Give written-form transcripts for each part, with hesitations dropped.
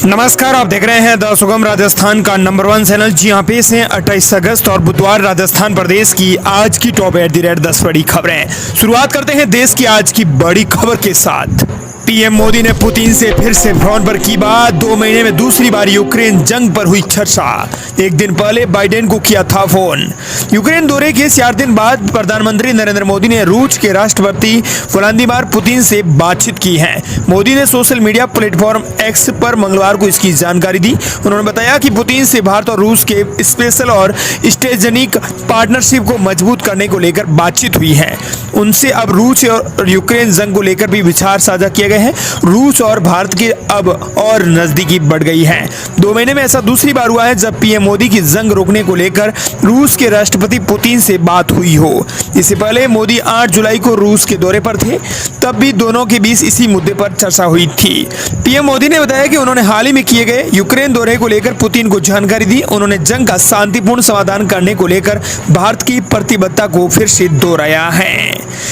नमस्कार, आप देख रहे हैं द सुगम राजस्थान का नंबर 1 चैनल। जी हाँ, पेश है 28 अगस्त और बुधवार राजस्थान प्रदेश की आज की टॉप एट द रेट 10 बड़ी खबरें। शुरुआत करते हैं देश की आज की बड़ी खबर के साथ। पीएम मोदी ने पुतिन से फिर से फोन पर की बात। 2 महीने में दूसरी बार यूक्रेन जंग पर हुई चर्चा। एक दिन पहले बाइडेन को किया था फोन। यूक्रेन दौरे के 4 दिन बाद प्रधानमंत्री नरेंद्र मोदी ने रूस के राष्ट्रपति व्लादिमीर पुतिन से बातचीत की है। मोदी ने सोशल मीडिया प्लेटफॉर्म एक्स पर मंगलवार को इसकी जानकारी दी। उन्होंने बताया कि पुतिन से भारत और रूस के स्पेशल और स्ट्रेटेजिक पार्टनरशिप को मजबूत करने को लेकर बातचीत हुई है। उनसे अब रूस और यूक्रेन जंग को लेकर भी विचार साझा किए गए हैं। रूस और भारत की अब और नजदीकी बढ़ गई है। 2 महीने में ऐसा दूसरी बार हुआ है जब पीएम मोदी की जंग रोकने को लेकर रूस के राष्ट्रपति पुतिन से बात हुई हो। इससे पहले मोदी 8 जुलाई को रूस के दौरे पर थे, तब भी दोनों के बीच इसी मुद्दे पर चर्चा हुई थी। पीएम मोदी ने बताया कि उन्होंने हाल ही में किए गए यूक्रेन दौरे को लेकर पुतिन को जानकारी दी। उन्होंने जंग का शांतिपूर्ण समाधान करने को लेकर भारत की प्रतिबद्धता को फिर से दोहराया है।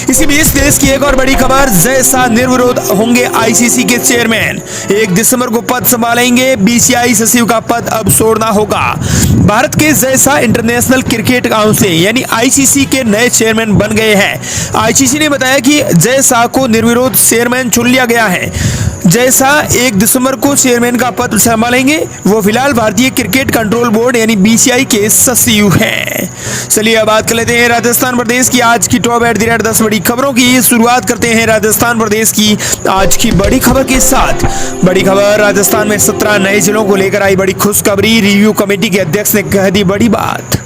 इसी बीच देश की एक और बड़ी खबर, जय शाह निर्विरोध होंगे आईसीसी के चेयरमैन। 1 दिसंबर को पद संभालेंगे। बीसीसीआई सचिव का पद अब छोड़ना होगा। भारत के Jay Shah international cricket council यानी आईसीसी के नए चेयरमैन बन गए हैं। आईसीसी ने बताया कि जय शाह को निर्विरोध चेयरमैन चुन लिया गया है। जय शाह 1 दिसंबर को चेयरमैन का पद संभालेंगे। वो फिलहाल भारतीय क्रिकेट कंट्रोल बोर्ड यानी बीसीसीआई के सचिव हैं। चलिए अब बात कर लेते हैं राजस्थान प्रदेश की आज की टॉप एट द रेट 10 बड़ी खबरों की। शुरुआत करते हैं राजस्थान प्रदेश की आज की बड़ी खबर के साथ। बड़ी खबर, राजस्थान में 17 नए जिलों को लेकर आई बड़ी खुशखबरी। रिव्यू कमेटी के अध्यक्ष ने कह दी बड़ी बात।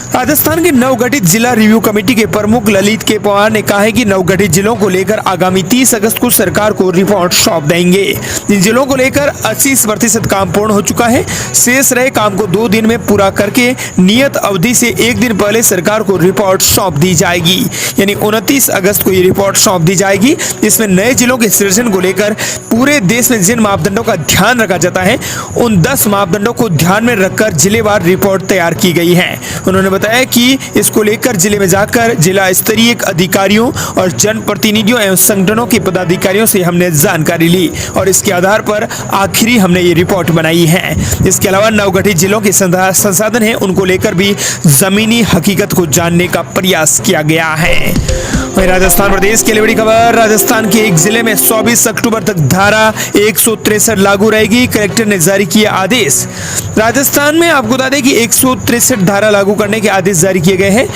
राजस्थान के नवगठित जिला रिव्यू कमेटी के प्रमुख ललित के पवार ने कहा है कि नवगठित जिलों को लेकर आगामी 30 अगस्त को सरकार को रिपोर्ट सौंप देंगे। इन जिलों को लेकर 80% काम पूर्ण हो चुका है। शेष रहे काम को 2 दिन में पूरा करके नियत अवधि से 1 दिन पहले सरकार को रिपोर्ट सौंप दी जाएगी, यानी 29 अगस्त को ये रिपोर्ट सौंप दी जाएगी। इसमें नए जिलों के सृजन को लेकर पूरे देश में जिन मापदंडों का ध्यान रखा जाता है, उन 10 मापदंडों को ध्यान में रखकर जिलेवार रिपोर्ट तैयार की गई है। उन्होंने बताया कि इसको लेकर जिले में जाकर जिला स्तरीय अधिकारियों और जनप्रतिनिधियों एवं संगठनों के पदाधिकारियों से हमने जानकारी ली और इसके आधार पर आखिरी हमने ये रिपोर्ट बनाई है। इसके अलावा नवगठित जिलों के संसाधन हैं, उनको लेकर भी जमीनी हकीकत को जानने का प्रयास किया गया है। वहीं राजस्थान प्रदेश के लिए बड़ी खबर, राजस्थान के एक जिले में 24 अक्टूबर तक धारा 163 लागू रहेगी। कलेक्टर ने जारी किया आदेश। राजस्थान में आपको बता दें कि 163 धारा लागू करने के आदेश जारी किए गए हैं।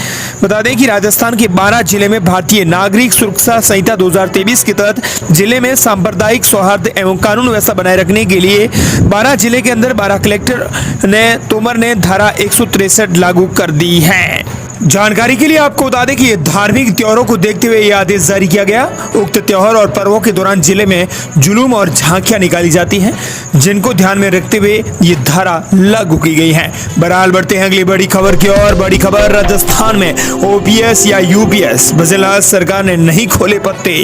बता दें कि राजस्थान के 12 जिले में भारतीय नागरिक सुरक्षा संहिता 2023 के तहत जिले में सांप्रदायिक सौहार्द एवं कानून व्यवस्था बनाए रखने के लिए 12 जिले के अंदर 12 कलेक्टर तोमर ने धारा 163 लागू कर दी है। जानकारी के लिए आपको बता दें कि ये धार्मिक त्योहारों को देखते हुए यह आदेश जारी किया गया। उक्त त्योहार और पर्वों के दौरान जिले में जुलूम और झांकियां निकाली जाती हैं, जिनको ध्यान में रखते हुए ये धारा लागू की गई है। बहरहाल बढ़ते हैं अगली बड़ी खबर की ओर। बड़ी खबर, राजस्थान में ओपीएस या यूपीएस भजनलाल सरकार ने नहीं खोले पत्ते।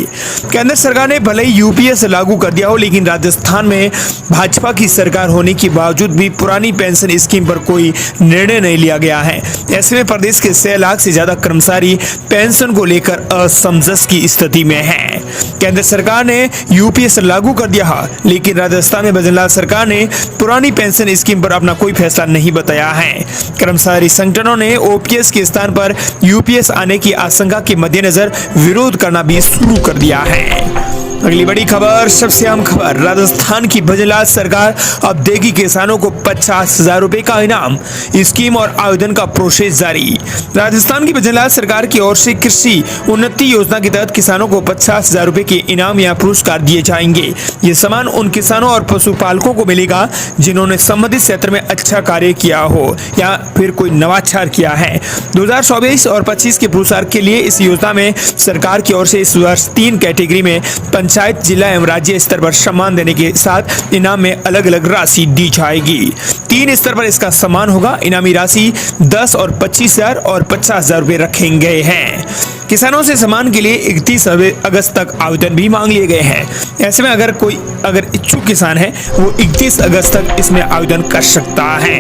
केंद्र सरकार ने भले ही यूपीएस लागू कर दिया हो, लेकिन राजस्थान में भाजपा की सरकार होने के बावजूद भी पुरानी पेंशन स्कीम पर कोई निर्णय नहीं लिया गया है। ऐसे में प्रदेश के 6 लाख से ज्यादा कर्मचारी पेंशन को लेकर असमंजस की स्थिति में हैं। केंद्र सरकार ने यूपीएस लागू कर दिया है, लेकिन राजस्थान में भजनलाल सरकार ने पुरानी पेंशन स्कीम पर अपना कोई फैसला नहीं बताया है। कर्मचारी संगठनों ने ओपीएस के स्थान पर यूपीएस आने की आशंका के मद्देनजर विरोध करना भी शुरू कर दिया है। अगली बड़ी खबर, सबसे अहम खबर, राजस्थान की भजनलाल सरकार अब देगी किसानों को 50,000 रुपए का इनाम। स्कीम और आवेदन का प्रोसेस जारी। राजस्थान की भजनलाल सरकार की ओर से कृषि उन्नति योजना के तहत किसानों को 50,000 रुपए के इनाम या पुरस्कार दिए जाएंगे। ये सम्मान उन किसानों और पशुपालकों को मिलेगा जिन्होंने संबंधित क्षेत्र में अच्छा कार्य किया हो या फिर कोई नवाचार किया है। 2024 और 25 के पुरस्कार के लिए इस योजना में सरकार की ओर से इस वर्ष 3 कैटेगरी में पंचायत, जिला एवं राज्य स्तर पर सम्मान देने के साथ इनाम में अलग अलग राशि दी जाएगी। 3 स्तर पर इसका सम्मान होगा। इनामी राशि 10 और 25,000 और 50,000 रुपए रखे गए हैं। किसानों से सम्मान के लिए 31 अगस्त तक आवेदन भी मांग लिए गए हैं। ऐसे में अगर इच्छुक किसान है वो 31 अगस्त तक इसमें आवेदन कर सकता है।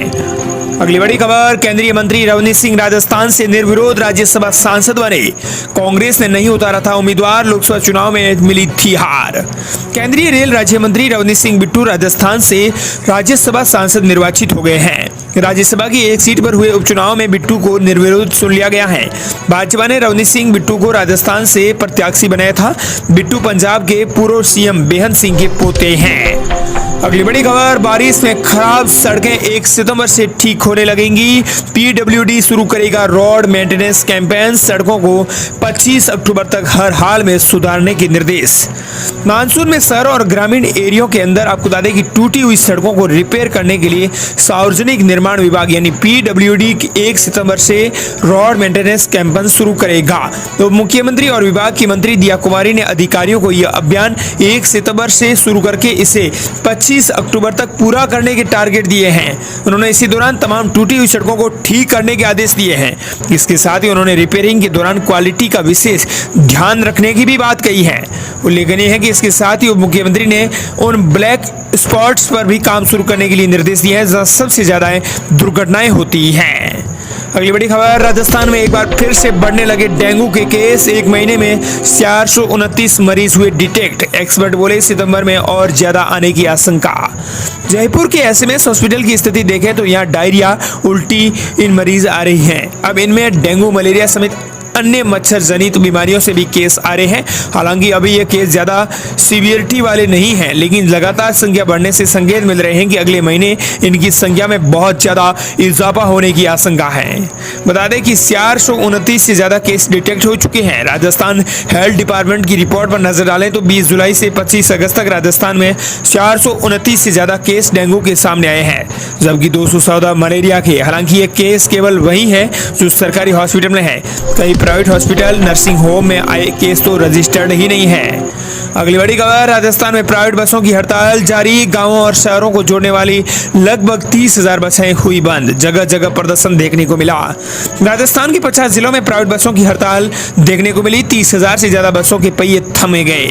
अगली बड़ी खबर, केंद्रीय मंत्री रवनीत सिंह राजस्थान से निर्विरोध राज्यसभा सांसद बने। कांग्रेस ने नहीं उतारा था उम्मीदवार, लोकसभा चुनाव में मिली थी हार। केंद्रीय रेल राज्य मंत्री रवनीत सिंह बिट्टू राजस्थान से राज्यसभा सांसद निर्वाचित हो गए हैं। राज्यसभा की एक सीट पर हुए उपचुनाव में बिट्टू को निर्विरोध चुन लिया गया है। भाजपा ने रवनीत सिंह बिट्टू को राजस्थान से प्रत्याशी बनाया था। बिट्टू पंजाब के पूर्व सीएम बेहन सिंह के पोते हैं। अगली बड़ी खबर, बारिश में खराब सड़कें 1 सितंबर से ठीक होने लगेंगी। पीडब्ल्यूडी शुरू करेगा रोड मेंटेनेंस कैंपेन, सड़कों को 25 अक्टूबर तक हर हाल में सुधारने के निर्देश। मानसून में शहर और ग्रामीण एरियो के अंदर आपको बता दें कि टूटी हुई सड़कों को रिपेयर करने के लिए सार्वजनिक निर्माण विभाग यानी पीडब्ल्यूडी 1 सितंबर से रोड मेंटेनेंस कैंपेन शुरू करेगा। तो मुख्यमंत्री और विभाग की मंत्री दिया कुमारी ने अधिकारियों को यह अभियान 1 सितंबर से शुरू करके इसे 25 अक्टूबर तक पूरा करने के टारगेट दिए हैं। उन्होंने इसी दौरान तमाम टूटी हुई सड़कों को ठीक करने के आदेश दिए हैं। इसके साथ ही उन्होंने रिपेयरिंग के दौरान क्वालिटी का विशेष ध्यान रखने की भी बात कही है। उल्लेखनीय है कि इसके साथ ही उप मुख्यमंत्री ने उन ब्लैक स्पॉट्स पर भी काम शुरू करने के लिए निर्देश दिए हैं जहां सबसे ज्यादा दुर्घटनाएं होती हैं। अगली बड़ी खबर, राजस्थान में एक बार फिर से बढ़ने लगे डेंगू के केस। एक महीने में 429 मरीज हुए डिटेक्ट। एक्सपर्ट बोले सितंबर में और ज्यादा आने की आशंका। जयपुर के एसएमएस हॉस्पिटल की स्थिति देखें तो यहाँ डायरिया, उल्टी इन मरीज आ रही हैं। अब इनमें डेंगू, मलेरिया समेत अन्य मच्छर जनित बीमारियों से भी केस आ रहे हैं। हालांकि अभी ये केस ज्यादा सीवियरिटी वाले नहीं हैं, लेकिन लगातार संख्या बढ़ने से संकेत मिल रहे हैं कि अगले महीने इनकी संख्या में बहुत ज्यादा इजाफा होने की आशंका है। बता दें कि 429 से ज्यादा केस डिटेक्ट हो चुके हैं। राजस्थान हेल्थ डिपार्टमेंट की रिपोर्ट पर नजर डालें तो 20 जुलाई से 25 अगस्त तक राजस्थान में 429 से ज्यादा केस डेंगू के सामने आए हैं, जबकि 214 मलेरिया के। हालांकि ये केस केवल वही है जो सरकारी हॉस्पिटल में है। कई प्राइवेट हॉस्पिटल, नर्सिंग होम में आए केस तो रजिस्टर्ड ही नहीं है। अगली बड़ी खबर, राजस्थान में प्राइवेट बसों की हड़ताल जारी। गांवों और शहरों को जोड़ने वाली लगभग 30,000 बसें हुई बंद। जगह जगह प्रदर्शन देखने को मिला। राजस्थान के 50 जिलों में प्राइवेट बसों की हड़ताल देखने को मिली। 30,000 से ज्यादा बसों के पहिए थमे गए।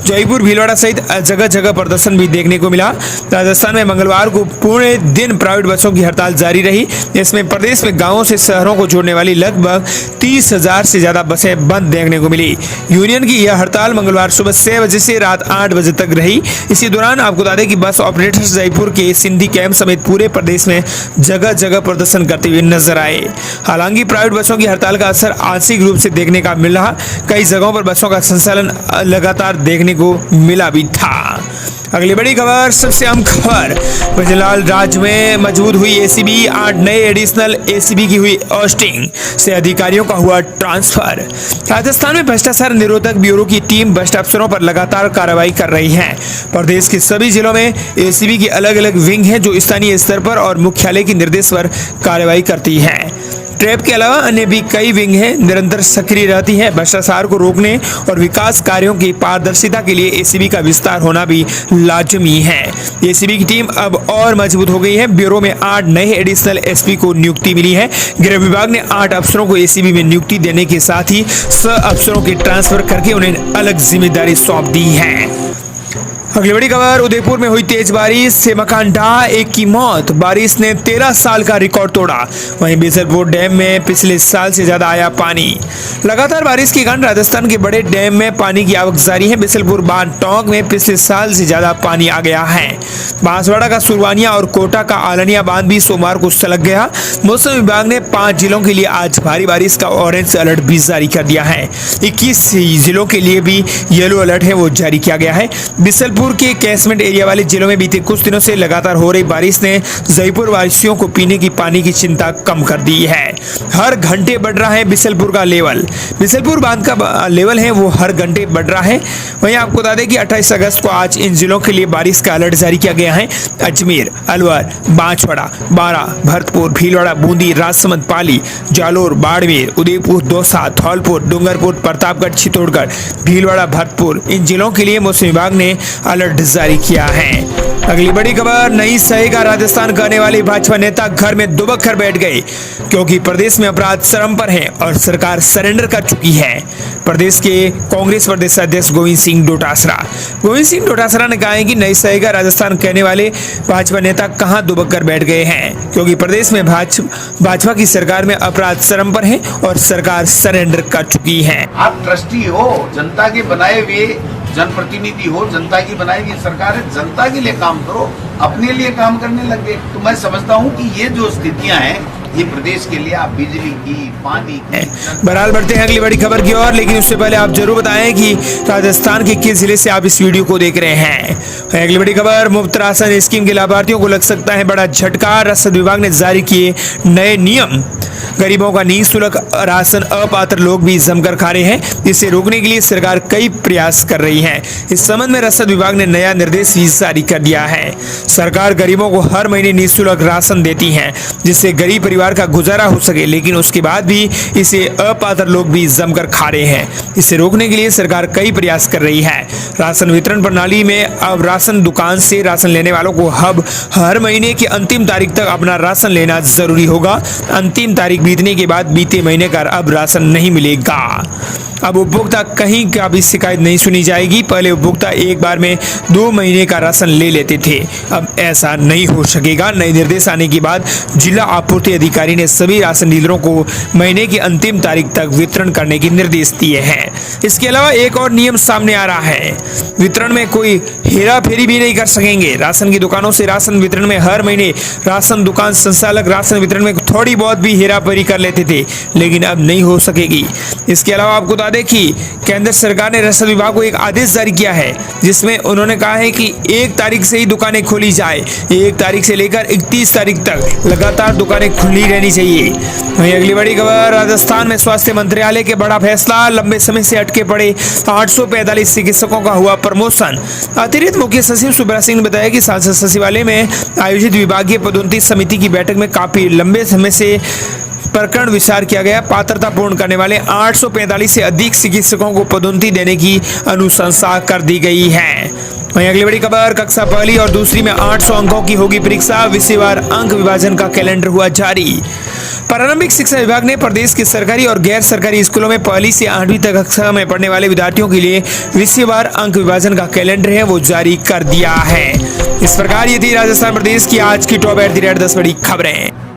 जयपुर, भीलवाड़ा सहित जगह जगह प्रदर्शन भी देखने को मिला। राजस्थान में मंगलवार को पूरे दिन प्राइवेट बसों की हड़ताल जारी रही। इसमें प्रदेश में गांवों से शहरों को जोड़ने वाली लगभग 30,000 से ज्यादा बसें बंद देखने को मिली। यूनियन की यह हड़ताल मंगलवार सुबह 6 बजे से रात 8 बजे तक रही। इसी दौरान आपको बता दें कि बस ऑपरेटर्स जयपुर के सिंधी कैंप समेत पूरे प्रदेश में जगह जगह प्रदर्शन करते हुए नजर आए। हालांकि प्राइवेट बसों की हड़ताल का असर आंशिक रूप से देखने का मिल रहा। कई जगहों पर बसों का संचालन लगातार देखने को मिला भी था। अगली बड़ी खबर, सबसे अहम खबर, बजलाल राज्य में मजबूत हुई एसीबी। 8 नए एडिशनल एसीबी की हुई पोस्टिंग से अधिकारियों का हुआ ट्रांसफर। राजस्थान में भ्रष्टाचार निरोधक ब्यूरो की टीम भ्रष्ट अफसरों पर लगातार कार्रवाई कर रही है। प्रदेश के सभी जिलों में एसीबी की अलग अलग विंग है जो स्थानीय स्तर पर और मुख्यालय के निर्देश पर कार्रवाई करती है। ट्रैप के अलावा अन्य भी कई विंग हैं निरंतर सक्रिय रहती है। भ्रष्टाचार को रोकने और विकास कार्यों की पारदर्शिता के लिए एसीबी का विस्तार होना भी लाजमी है। एसीबी की टीम अब और मजबूत हो गई है। ब्यूरो में 8 नए एडिशनल एसपी को नियुक्ति मिली है। गृह विभाग ने 8 अफसरों को एसीबी में नियुक्ति देने के साथ ही 6 अफसरों के ट्रांसफर करके उन्हें अलग जिम्मेदारी सौंप दी है। अगली बड़ी खबर, उदयपुर में हुई तेज बारिश से मकान ढहा, एक की मौत। बारिश ने 13 साल का रिकॉर्ड तोड़ा। वहीं बिसलपुर डैम में पिछले साल से ज्यादा आया पानी। लगातार बारिश के कारण राजस्थान के बड़े डैम में पानी की आवक जारी है। बिसलपुर बांध टोंक में पिछले साल से ज्यादा पानी आ गया है। बांसवाड़ा का सुरवानिया और कोटा का आलनिया बांध भी सोमवार को छलक गया। मौसम विभाग ने 5 जिलों के लिए आज भारी बारिश का ऑरेंज अलर्ट भी जारी कर दिया है। 21 जिलों के लिए भी येलो अलर्ट है वो जारी किया गया है। बिसलपुर के कैचमेंट एरिया वाले जिलों में बीते कुछ दिनों से लगातार हो रही बारिश ने जयपुर वासियों को पीने की पानी की चिंता कम कर दी है। हर घंटे बढ़ रहा है बिसलपुर का लेवल। बिसलपुर बांध का लेवल है वो हर घंटे बढ़ रहा है। वहीं आपको बता दें कि 28 अगस्त को आज इन जिलों के लिए बारिश का अलर्ट जारी किया गया है। अजमेर, अलवर, बांसवाड़ा, बारा, भरतपुर, भीलवाड़ा, बूंदी, राजसमंद, पाली, जालोर, बाड़मेर, उदयपुर, दौसा, धौलपुर, डूंगरपुर, प्रतापगढ़, चित्तौड़गढ़, भीलवाड़ा, भरतपुर, इन जिलों के लिए मौसम विभाग ने अलर्ट जारी किया है। अगली बड़ी खबर, नई सही का राजस्थान करने वाले भाजपा नेता घर में दुबक कर बैठ गए क्योंकि प्रदेश में अपराध चरम पर है और सरकार सरेंडर कर चुकी है। प्रदेश के कांग्रेस प्रदेश अध्यक्ष गोविंद सिंह डोटासरा ने कहा है कि नई सही का राजस्थान कहने वाले भाजपा नेता कहां दुबक कर बैठ गए हैं क्योंकि प्रदेश में भाजपा की सरकार में अपराध चरम पर है और सरकार सरेंडर कर चुकी है। आप ट्रस्टी हो, जनता के बनाए हुए जनप्रतिनिधि हो, जनता की बनाई हुई सरकार है, जनता के लिए काम करो, अपने लिए काम करने लग गए। तो मैं समझता हूँ कि ये जो स्थितियां हैं ये प्रदेश के लिए, आप बिजली की, पानी की। बहरहाल बढ़ते हैं अगली बड़ी खबर की ओर, लेकिन उससे पहले आप जरूर बताएं कि राजस्थान के किस जिले से आप इस वीडियो को देख रहे हैं। अगली बड़ी खबर, मुफ्त राशन स्कीम के लाभार्थियों को लग सकता है बड़ा झटका, रसद विभाग ने जारी किए नए नियम। गरीबों का निःशुल्क राशन अपात्र लोग भी जमकर खा रहे हैं। इसे रोकने के लिए सरकार कई प्रयास कर रही है। इस संबंध में रसद विभाग ने नया निर्देश भी जारी कर दिया है। सरकार गरीबों को हर महीने निःशुल्क राशन देती है जिससे गरीब परिवार का गुजारा हो सके, लेकिन उसके बाद भी इसे अपात्र लोग भी जमकर खा रहे हैं। इसे रोकने के लिए सरकार कई प्रयास कर रही है। राशन वितरण प्रणाली में अब राशन दुकान से राशन लेने वालों को अब हर महीने की अंतिम तारीख तक अपना राशन लेना जरूरी होगा। अंतिम तारीख बीतने के बाद बीते महीने का अब राशन नहीं मिलेगा। अब उपभोक्ता कहीं का भी शिकायत नहीं सुनी जाएगी। पहले उपभोक्ता एक बार में 2 महीने का राशन ले लेते थे, अब ऐसा नहीं हो सकेगा। नए निर्देश आने के बाद जिला आपूर्ति अधिकारी ने सभी राशन डीलरों को महीने की अंतिम तारीख तक वितरण करने के निर्देश दिए हैं। इसके अलावा एक और नियम सामने आ रहा है, वितरण में कोई हेरा फेरी भी नहीं कर सकेंगे। राशन की दुकानों से राशन वितरण में हर महीने राशन दुकान संचालक राशन वितरण में थोड़ी बहुत भी हेरा फेरी कर लेते थे, लेकिन अब नहीं हो सकेगी। इसके अलावा आपको बता दें कि केंद्र सरकार ने रसद विभाग को एक आदेश जारी किया है जिसमें उन्होंने कहा है कि 1 तारीख से ही दुकानें खोली जाए। 1 तारीख से लेकर 31 तारीख तक लगातार दुकानें खुली रहनी चाहिए। वहीं अगली बड़ी खबर, राजस्थान में स्वास्थ्य मंत्रालय के बड़ा फैसला, लंबे समय से अटके पड़े 845 चिकित्सकों का हुआ प्रमोशन। अतिरिक्त मुख्य सचिव सुब्रत सिंह ने बताया कि सांसद सचिवालय में आयोजित विभागीय पदोन्नति समिति की बैठक में काफी लंबे समय से प्रकरण विचार किया गया। पात्रता पूर्ण करने वाले 845 से अधिक चिकित्सकों को पदोन्नति देने की अनुशंसा कर दी गई है। वहीं अगली बड़ी खबर, कक्षा पहली और दूसरी में 800 अंकों की होगी परीक्षा, विषयवार अंक विभाजन का कैलेंडर हुआ जारी। प्रारंभिक शिक्षा विभाग ने प्रदेश के सरकारी और गैर सरकारी स्कूलों में पहली से 8वीं तक कक्षा में पढ़ने वाले विद्यार्थियों के लिए विषयवार अंक विभाजन का कैलेंडर है वो जारी कर दिया है। इस प्रकार ये थी राजस्थान प्रदेश की आज की टॉप एट द रेट 10 बड़ी खबरें।